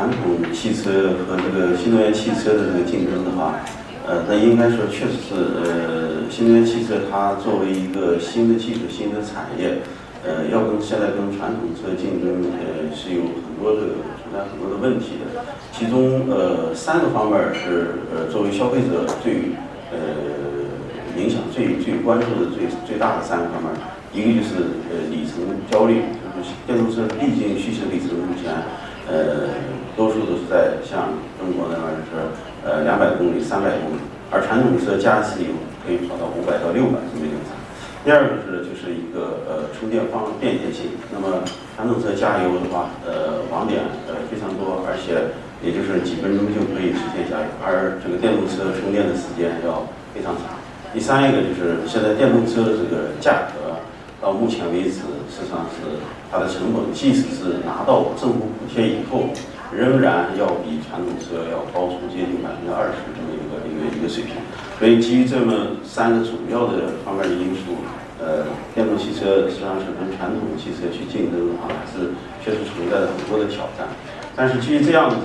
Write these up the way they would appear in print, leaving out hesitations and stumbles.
传统汽车和这个新能源汽车的这个竞争的话，那应该说确实是新能源汽车它作为一个新的技术、新的产业，要现在跟传统车竞争，是有很多的存在很多的问题的。其中3个方面是作为消费者影响最关注的最大的3个方面。一个就是里程焦虑，就是电动车毕竟续航里程目前多数都是在像中国那边是200公里、300公里，而传统车加一次油可以跑到500到600这么一个差。第二个就是一个充电方便捷性。那么传统车加油的话，网点非常多，而且也就是几分钟就可以实现加油，而这个电动车充电的时间要非常长。第3一个就是现在电动车的这个价格。到目前为止，实际上是它的成本，即使是拿到政府补贴以后，仍然要比传统车要高出接近20%这么一个水平。所以基于这么3个主要的方面的因素，电动汽车实际上是跟传统汽车去竞争的话，还是确实存在着很多的挑战。但是基于这样的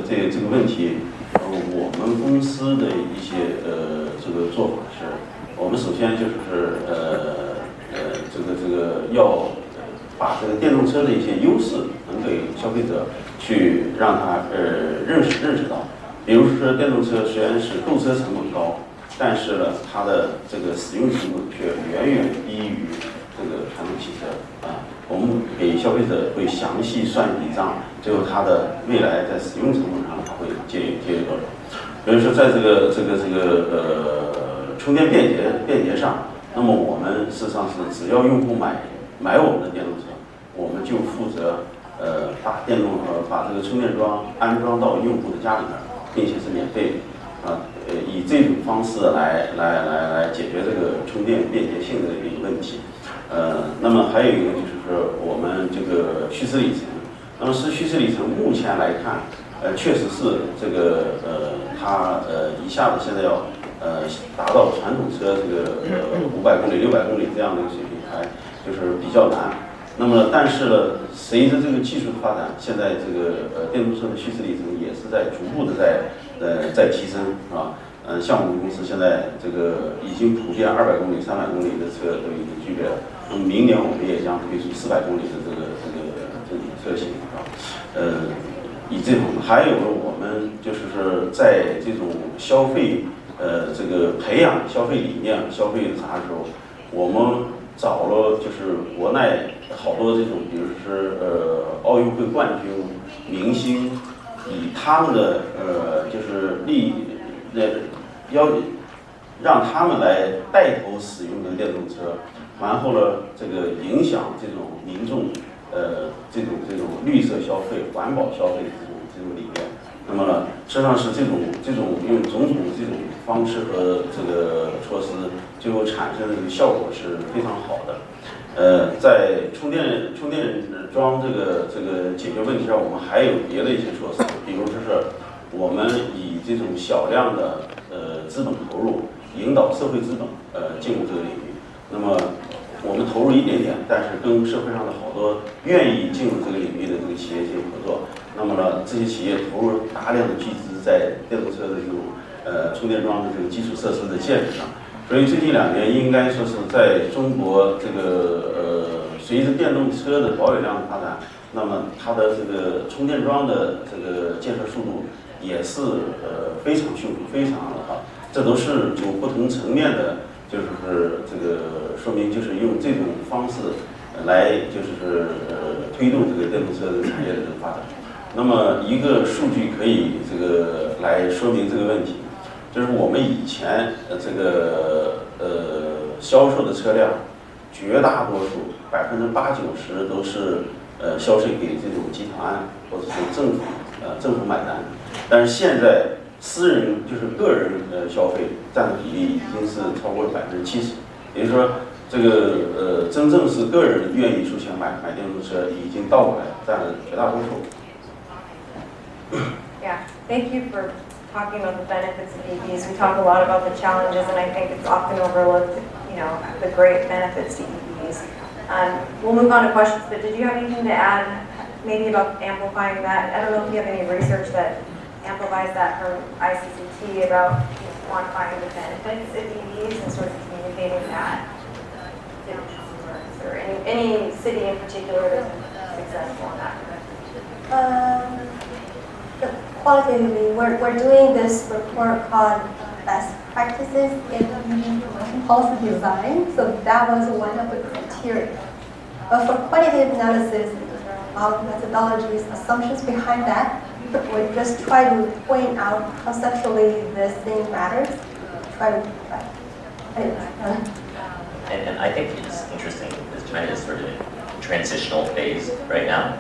这个问题，我们公司的一些这个做法是，我们首先就是这个要把这个电动车的一些优势能给消费者去让他认识到。比如说电动车虽然是购车成本高，但是呢它的这个使用成本却远远低于这个传统汽车啊。我们给消费者会详细算一笔账，最后它的未来在使用成本上它会节约多少。比如说在这个充电便捷上。那么我们事实上是，只要用户买我们的电动车，我们就负责把这个充电桩安装到用户的家里面，并且是免费的以这种方式来解决这个充电便捷性的一个问题。那么还有一个就是我们这个续时里程。那么续时里程目前来看，确实是这个它一下子现在要。达到传统车这个500公里、600公里这样的一个水平，还就是比较难。那么，但是呢，随着这个技术的发展，现在这个电动车的续时里程也是在逐步的在提升，是吧？像我们公司现在这个已经普遍200公里、300公里的车都已经具备了。那么明年我们也将推出400公里的这种车型，啊，以这种还有我们就是说在这种消费。这个培养消费理念、消费啥时候，我们找了就是国内好多这种，比如说奥运会冠军明星，以他们的就是让他们来带头使用这个电动车，然后呢，这个影响这种民众这种绿色消费、环保消费的这种理念。那么呢，实际上是这种用种种的这种方式和这个措施，最后产生的这个效果是非常好的。在充电桩这个解决问题上，我们还有别的一些措施，比如说是我们以这种小量的资本投入，引导社会资本进入这个领域。那么我们投入一点点，但是跟社会上的好多愿意进入这个领域的这个企业进行合作。那么呢，这些企业投入大量的巨资在电动车的这种充电桩的这个基础设施的建设上。所以最近2年应该说是在中国这个随着电动车的保有量的发展，那么它的这个充电桩的这个建设速度也是非常迅速、非常的好。这都是就不同层面的，就是这个说明就是用这种方式来就是推动这个电动车的产业的这个发展。那么一个数据可以这个来说明这个问题，就是我们以前这个销售的车辆，绝大多数80%、90%都是销售给这种集团或者是政府买单，但是现在私人就是个人消费占的比例已经是超过了70%，也就是说这个真正是个人愿意出钱买电动车已经倒过来占了绝大多数。Yeah, thank you for talking about the benefits of EVs. We talk a lot about the challenges, and I think it's often overlooked, the great benefits to EVs. We'll move on to questions, but did you have anything to add maybe about amplifying that. I don't know if you have any research that amplifies that from ICCT about quantifying the benefits of EVs and sort of communicating that to consumers, or any city in particular that's been successful in that. Qualitatively, we're doing this report called Best Practices in EV Policy Design. So that was one of the criteria. But for quantitative analysis, there are a lot of methodologies, assumptions behind that. We just try to point out conceptually this thing matters. And I think it's interesting because China is sort of in a transitional phase right now.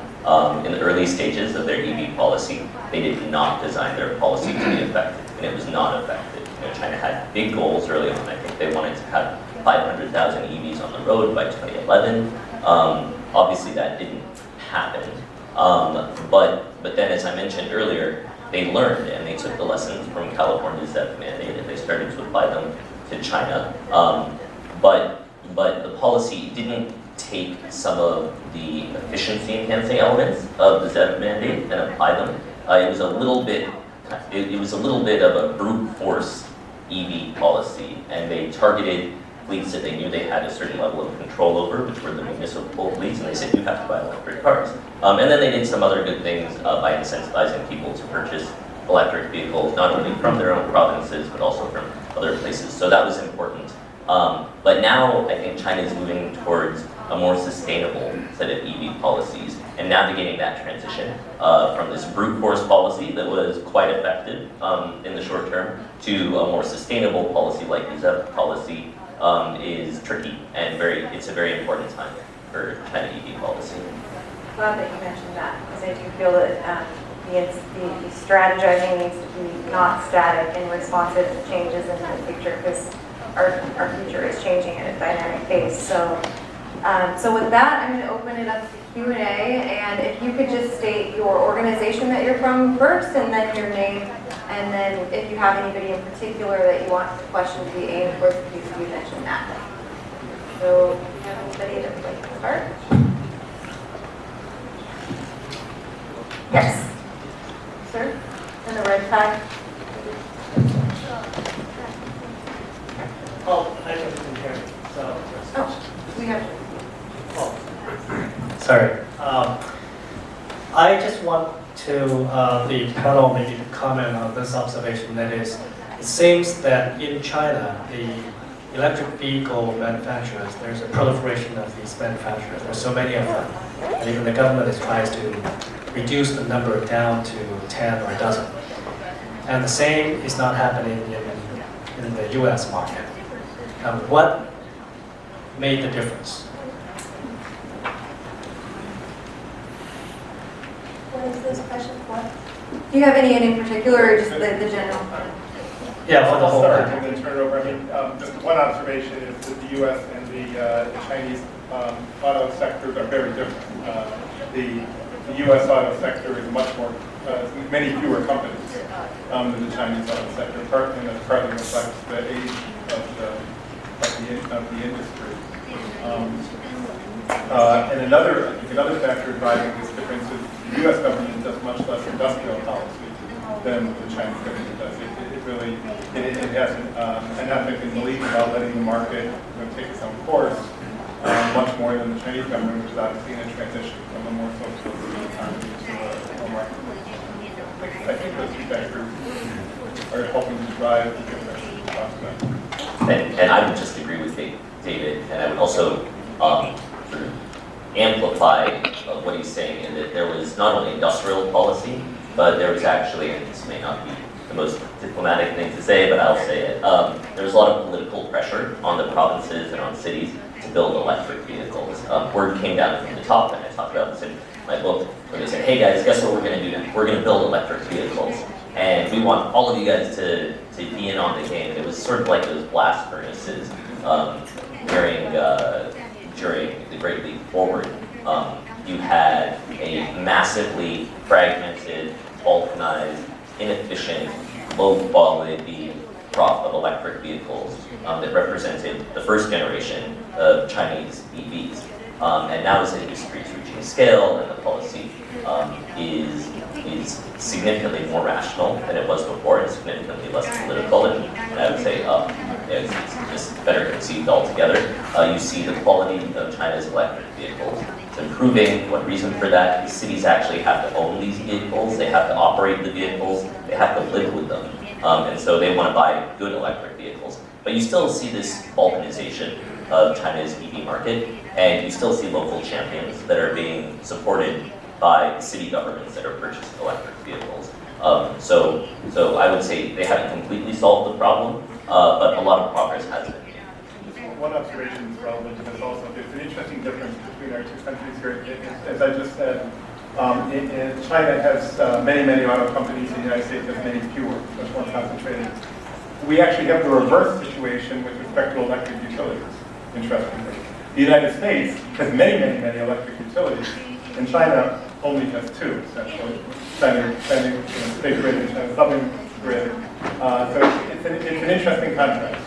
In the early stages of their EV policy, they did not design their policy to be effective, and it was not effective. China had big goals early on. I think they wanted to have 500,000 EVs on the road by 2011. Obviously, that didn't happen. But then, as I mentioned earlier, they learned and they took the lessons from California's ZEV mandate and they started to apply them to China. But the policy didn't take some of the efficiency enhancing elements of the ZEV mandate and apply them. It was a little bit of a brute force EV policy, and they targeted fleets that they knew they had a certain level of control over, which were the municipal fleets, and they said, you have to buy electric cars. And then they did some other good things by incentivizing people to purchase electric vehicles, not only from their own provinces, but also from other places. So that was important. But now I think China is moving towards a more sustainable set of EV policies and navigating that transition from this brute force policy that was quite effective in the short term to a more sustainable policy like the ZEV policy is tricky and it's a very important time for China EV policy. Glad that you mentioned that, because I do feel that the strategizing needs to be not static and responsive to changes in the future, because our future is changing at a dynamic pace. So with that, I'm going to open it up to Q&A, and if you could just state your organization that you're from first, and then your name, and then if you have anybody in particular that you want the question to be aimed towards, please do mention that. So, do you have anybody that would like to start? Yes. Sir? In the red tie. Oh, I can hear you. So. Oh, we have. Oh, sorry. I just want to the panel maybe to comment on this observation. That is, it seems that in China, the electric vehicle manufacturers, there's a proliferation of these manufacturers. There's so many of them, and even the government is trying to reduce the number down to 10 or a dozen. And the same is not happening in the U.S. market. What made the difference? What is this question for? Do you have any in particular, or just the general? Yeah, for the whole start package. and then turn it over. I mean, just one observation is that the U.S. and the Chinese auto sectors are very different. The U.S. auto sector is much more, many fewer companies than the Chinese auto sector, and that partly reflects the age of the industry. And another factor driving this difference is the U.S. government does much less industrial policy than the Chinese government does. It has an ethic and belief about letting the market take its own course, much more than the Chinese government, which is obviously in a transition from a more socialist economy to a market. I think those two factors are helping to drive the difference in prospect. And I would just agree with David, and I would also sort of amplify what he's saying, in that there was not only industrial policy, but there was actually, and this may not be the most diplomatic thing to say, but I'll say it, there was a lot of political pressure on the provinces and on cities to build electric vehicles. Word came down from the top, and I talked about this in my book, where they said, hey guys, guess what we're going to do now? We're going to build electric vehicles, and we want all of you guys to be in on the game. And it was sort of like those blast furnaces during the Great Leap Forward. You had a massively fragmented, balkanized, inefficient, low-quality crop of electric vehicles that represented the first generation of Chinese EVs. And now as the industry is reaching scale and the policy is significantly more rational than it was before, and significantly less political, and I would say it's just better conceived altogether. You see the quality of China's electric vehicles. It's improving. One reason for that is cities actually have to own these vehicles, they have to operate the vehicles, they have to live with them, and so they want to buy good electric vehicles. But you still see this balkanization of China's EV market, and you still see local champions that are being supported by city governments that are purchasing electric vehicles. So I would say they haven't completely solved the problem, but a lot of progress has been made. One observation is relevant to this also. There's an interesting difference between our two countries here. As I just said, China has many auto companies, and the United States has many fewer, much more concentrated. We actually have the reverse situation with respect to electric utilities, interestingly. The United States has many electric utilities, and China only has two, essentially. China State Grid and China Southern Grid. So it's an interesting contrast.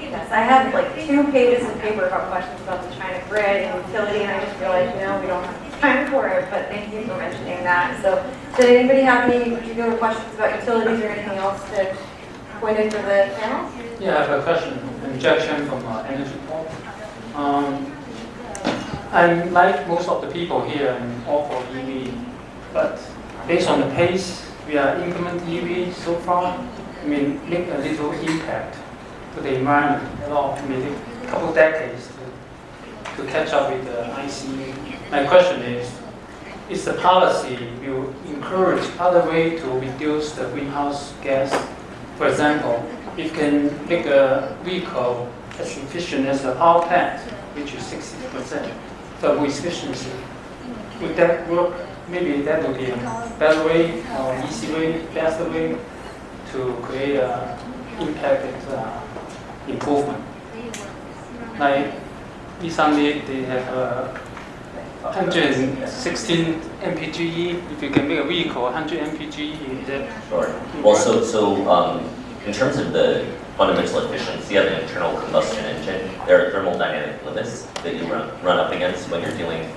Yes, I had like 2 pages of paper about questions about the China grid and utility, and I just realized, we don't have time for it, but thank you for mentioning that. So, did anybody have any particular questions about utilities or anything else to point into the panel? Yeah, I have a question. Injection from Energy Corp. I'm like most of the people here and all for EV, but based on the pace we are implementing EV so far, make a little impact to the environment. Maybe a couple decades to catch up with the ICE. My question is the policy will encourage other way to reduce the greenhouse gas? For example, if you can make a vehicle as efficient as a power plant, which is 60%, so with efficiency, would that work? Maybe that would be a better way or easy way, faster way to create an impact improvement. Like recently, they have 116 mpge. If you can make a vehicle 100 mpge, is that? Sure. Well, so in terms of the fundamental efficiency of an internal combustion engine, there are thermodynamic limits that you run up against when you're dealing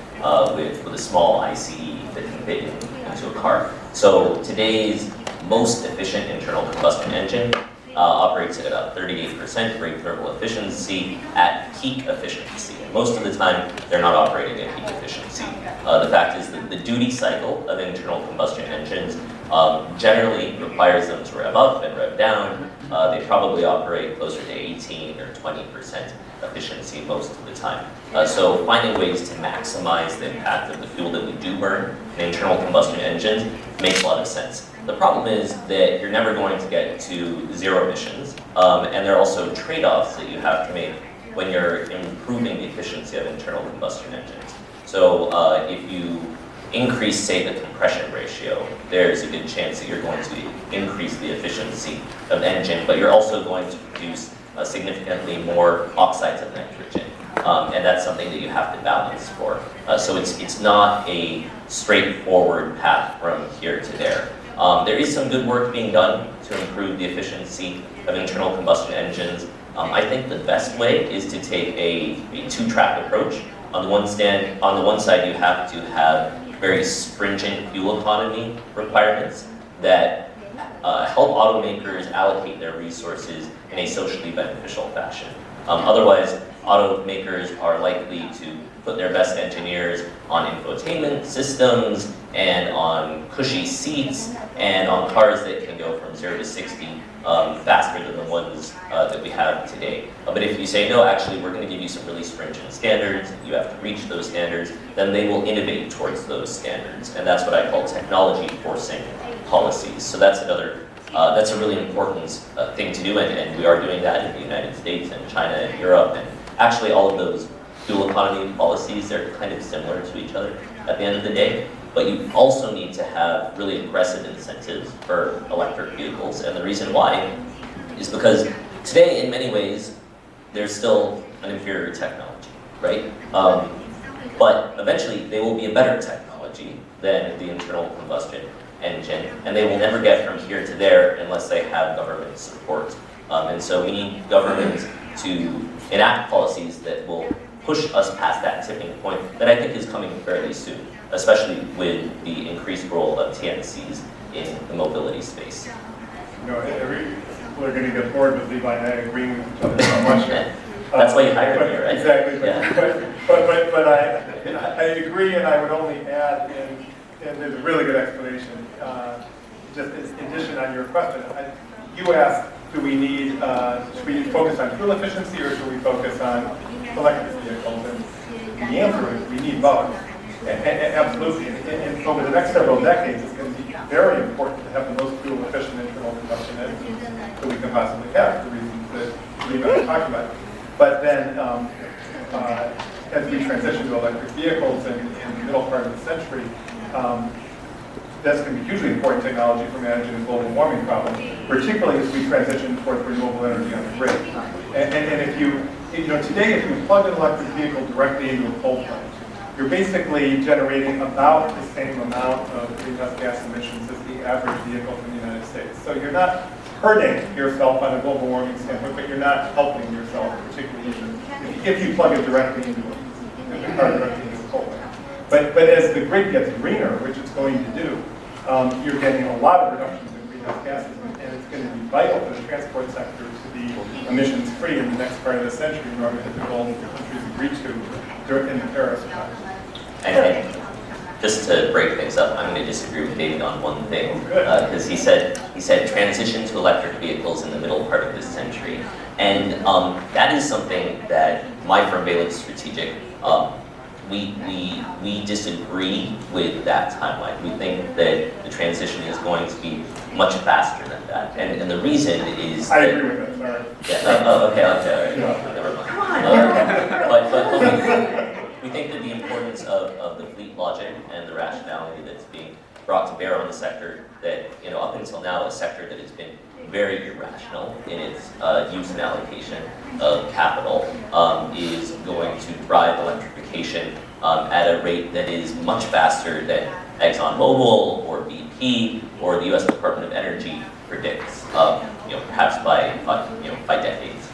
with a small ICE that can fit into a car. So today's most efficient internal combustion engine operates at about 38% brake thermal efficiency at peak efficiency. And most of the time, they're not operating at peak efficiency. The fact is that the duty cycle of internal combustion engines generally requires them to rev up and rev down. They probably operate closer to 18 or 20% efficiency most of the time. So finding ways to maximize the impact of the fuel that we do burn in internal combustion engines makes a lot of sense. The problem is that you're never going to get to zero emissions, and there are also trade-offs that you have to make when you're improving the efficiency of internal combustion engines. So if you increase, say, the compression ratio, there's a good chance that you're going to increase the efficiency of the engine, but you're also going to produce significantly more oxides of nitrogen. And that's something that you have to balance for. So it's not a straightforward path from here to there. There is some good work being done to improve the efficiency of internal combustion engines. I think the best way is to take a two-track approach. On the one side, you have to have very stringent fuel economy requirements that help automakers allocate their resources in a socially beneficial fashion. Otherwise, automakers are likely to put their best engineers on infotainment systems and on cushy seats and on cars that can go from 0 to 60 faster than the ones that we have today. But if you say, no, actually, we're going to give you some really stringent standards, you have to reach those standards, then they will innovate towards those standards. And that's what I call technology forcing policies. So that's that's a really important thing to do, and we are doing that in the United States and China and Europe. And actually, all of those fuel economy policies, they're kind of similar to each other at the end of the day. But you also need to have really aggressive incentives for electric vehicles. And the reason why is because today, in many ways, there's still an inferior technology, right? But eventually, they will be a better technology than the internal combustion engine, and they will never get from here to there unless they have government support. And so we need government to enact policies that will push us past that tipping point that I think is coming fairly soon, especially with the increased role of TNCs in the mobility space. You know, people are going to get bored with Levi and I agreeing with each other so much. That's why you hired me, right? Exactly. Yeah. But I agree, and I would only add, and there's a really good explanation. Just in addition on your question, you asked, do we need, should we focus on fuel efficiency or should we focus on electric vehicles? And the answer is we need both. Absolutely. And over the next several decades, it's going to be very important to have the most fuel efficient internal combustion engines that we can possibly have, for reasons that we've been talking about. But then, as we transition to electric vehicles in the middle part of the century, that's going to be hugely important technology for managing the global warming problem, particularly as we transition towards renewable energy on the grid. And if you know, today, if you plug an electric vehicle directly into a coal plant, you're basically generating about the same amount of greenhouse gas emissions as the average vehicle in the United States. So you're not hurting yourself on a global warming standpoint, but you're not helping yourself, particularly if you plug it directly into a car directly into a coal plant. But as the grid gets greener, which it's going to do, you're getting a lot of reductions in greenhouse gases, and it's going to be vital for the transport sector to be emissions-free in the next part of the century in order to hit the goal that the countries agreed to in the Paris Agreement. And just to break things up, I'm going to disagree with David on one thing, because he said transition to electric vehicles in the middle part of this century, and that is something that my firm, Valence Strategic, we disagree with that timeline. We think that the transition is going to be much faster than that, and the reason is I agree with that. Sorry. Yeah. Okay. All right. Yeah. Never mind. Come on, But we think that the importance of the fleet logic and the rationality that's being brought to bear on the sector, that, you know, up until now, a sector that has been very irrational in its use and allocation of capital, is going to drive electrification at a rate that is much faster than ExxonMobil or BP or the U.S. Department of Energy predicts, you know, perhaps by decades.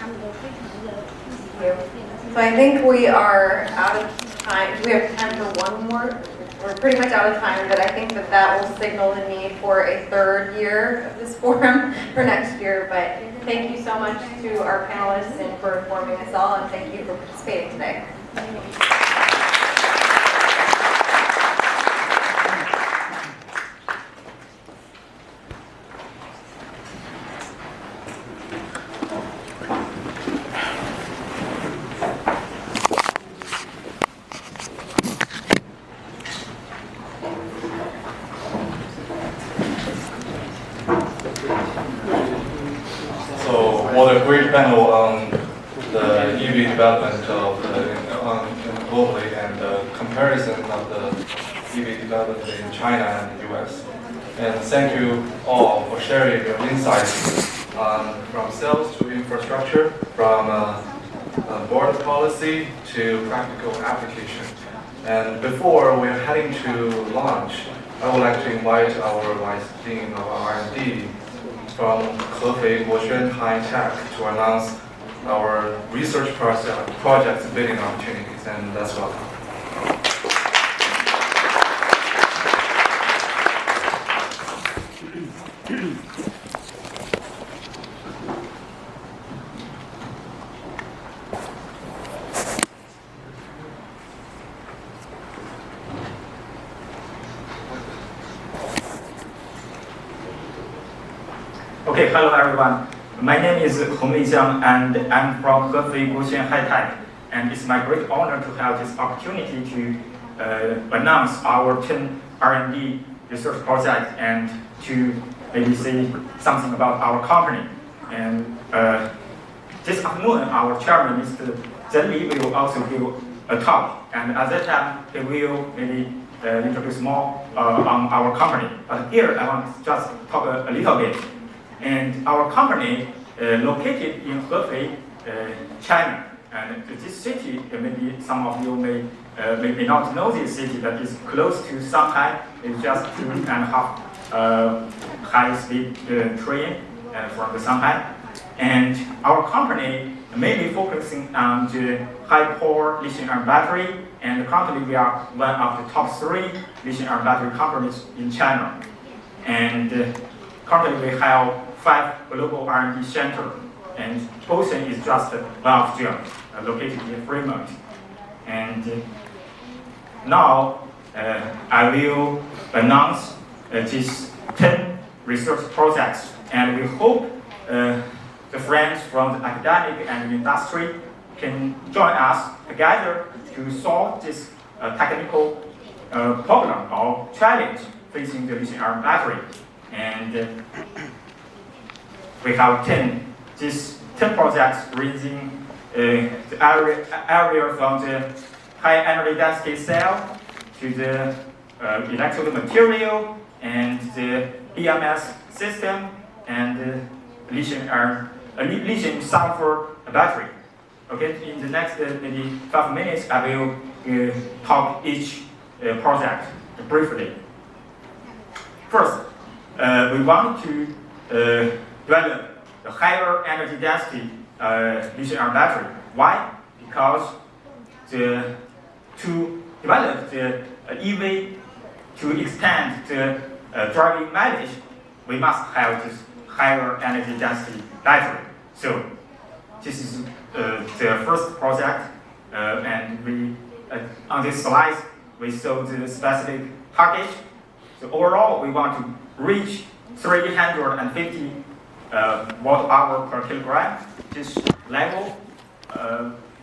So I think we are out of time. Do we have time for one more? We're pretty much out of time, but I think that will signal the need for a third year of this forum for next year. But thank you so much to our panelists and for informing us all, and thank you for participating today. What a great panel on the EV development of globally and the comparison of the EV development in China and the US. And thank you all for sharing your insights from sales to infrastructure, from board policy to practical application. And before we're heading to launch, I would like to invite our Vice Dean of R&D from Hefei Guoxuan High Tech to announce our research projects and bidding opportunities, and that's welcome. Okay, hello everyone. My name is Hongmei Jiang, and I'm from Hefei Guoxuan High Tech. And it's my great honor to have this opportunity to announce our 10 R&D research projects and to maybe say something about our company. And this afternoon, our chairman, Mr. Zhen Li, will also give a talk. And at that time, he will maybe introduce more on our company. But here, I want to just talk a little bit. And our company located in Hefei, China. And this city, maybe some of you may not know this city, but it's close to Shanghai. It's just 2.5 high-speed train from the Shanghai. And our company mainly focusing on the high-power lithium-ion battery, and currently we are one of the top 3 lithium-ion battery companies in China. And currently we have 5 global R&D centers, and Gotion is just one of them, located in Fremont. And now I will announce these 10 research projects, and we hope the friends from the academic and industry can join us together to solve this technical problem or challenge facing the lithium-ion battery. And we have these 10 projects ranging the area from the high energy density cell to the electrode material and the BMS system and the lithium sulfur battery. Okay, in the next maybe 5 minutes, I will talk each project briefly. First, we want to develop the higher energy density lithium-ion battery. Why? Because to develop the EV to extend the driving mileage, we must have this higher energy density battery. So this is the first project, and we on this slide we show the specific package. So overall, we want to reach 350 watt-hour per kilogram. This level,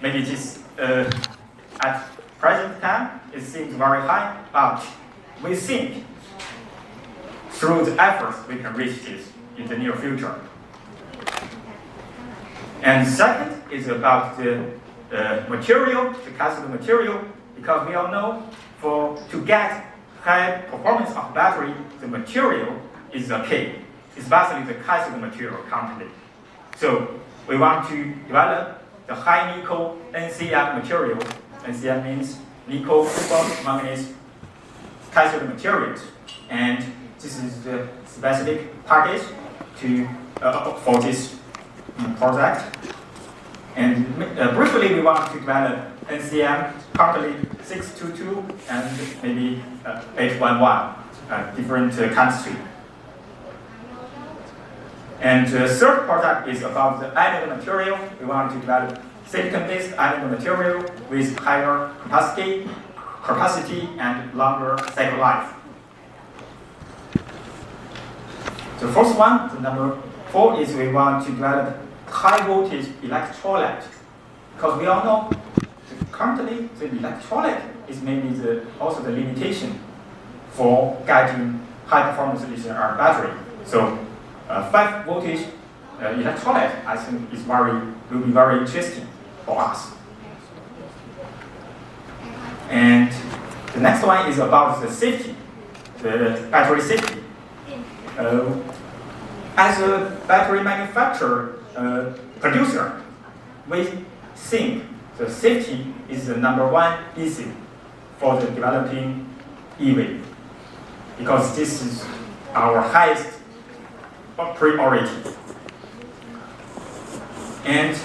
maybe this at present time it seems very high, but we think through the efforts we can reach this in the near future. And second is about the material, the cathode material, because we all know to get high performance of battery, the material is the key. It's basically the cathode material currently. So we want to develop the high nickel NCM material. NCM means nickel, cobalt, manganese cathode materials, and this is the specific package for this project. And briefly, we want to develop NCM, currently 622 and maybe 811, different chemistry. And the third project is about the anode material. We want to develop silicon-based anode material with higher capacity and longer cycle life. The first one, the number 4, is we want to develop high voltage electrolyte, because we all know currently the electrolyte is maybe also the limitation for getting high performance lithium-ion battery. So 5 voltage electrolyte, I think, will be very interesting for us. And the next one is about the safety, the battery safety. As a battery manufacturer, producer, we think the safety is the number 1 issue for the developing EV, because this is our highest priority. And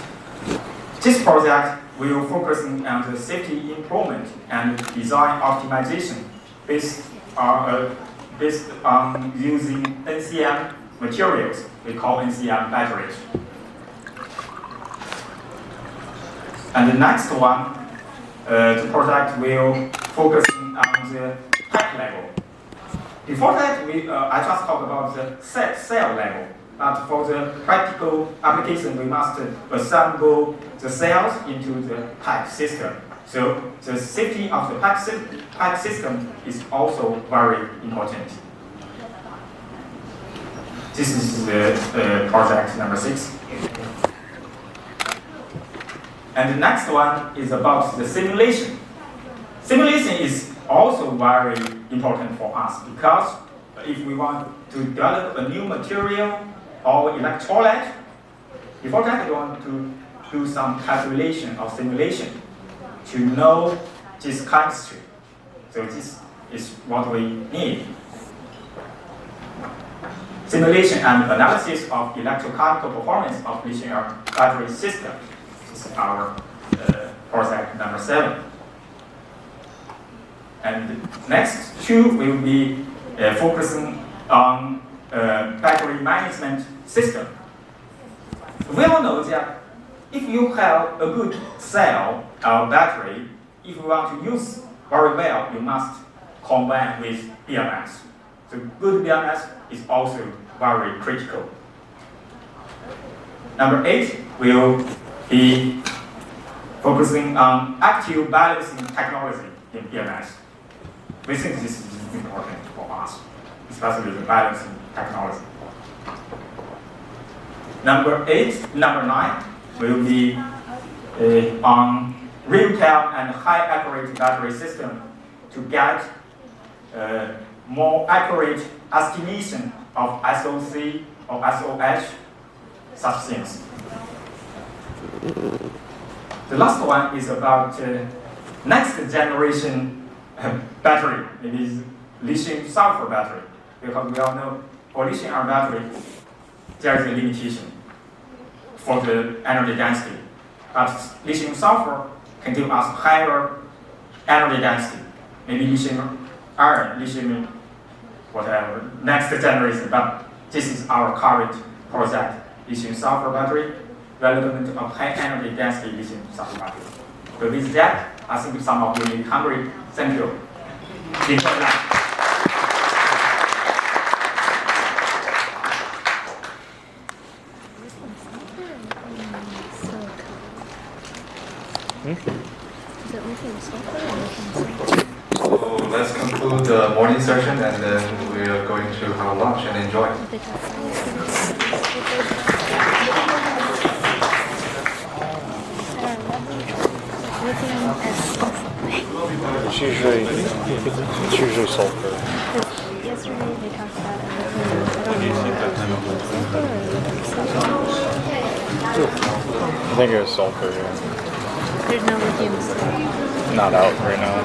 this project will focus on the safety improvement and design optimization based on using NCM materials we call NCM batteries. And the next one, the project will focus on the pack level. Before that, I just talked about the cell level. But for the practical application, we must assemble the cells into the pack system. So the safety of the pack system is also very important. This is the project number 6. And the next one is about the simulation. Simulation is also very important for us, because if we want to develop a new material or electrolyte, before that we want to do some calculation or simulation to know this chemistry. So this is what we need. simulation and analysis of electrochemical performance of lithium battery system. This is our project number 7. And next 2 will be focusing on battery management system. We all know that if you have a good cell or battery, if you want to use very well, you must combine with BMS. So good BMS is also very critical. Number 8 will be focusing on active balancing technology in BMS. We think this is important for us, especially the balancing technology. Number 9 will be on real-time and high-accurate battery system to get more accurate estimation of SOC or SOH, such things. The last one is about next generation battery. It is lithium sulfur battery, because we all know for lithium-ion battery, there is a limitation for the energy density. But lithium sulfur can give us higher energy density. Maybe lithium iron, lithium whatever, next generation. But this is our current project, lithium sulfur battery, relevant of high energy density lithium sulfur battery. So with that, I think some of you may be hungry. Thank you. Enjoy that. So let's conclude the morning session, and then we are going to have lunch and enjoy. it's usually sulfur. Yesterday they talked about I think it was sulfur, yeah. There's no lithium. Not out right now.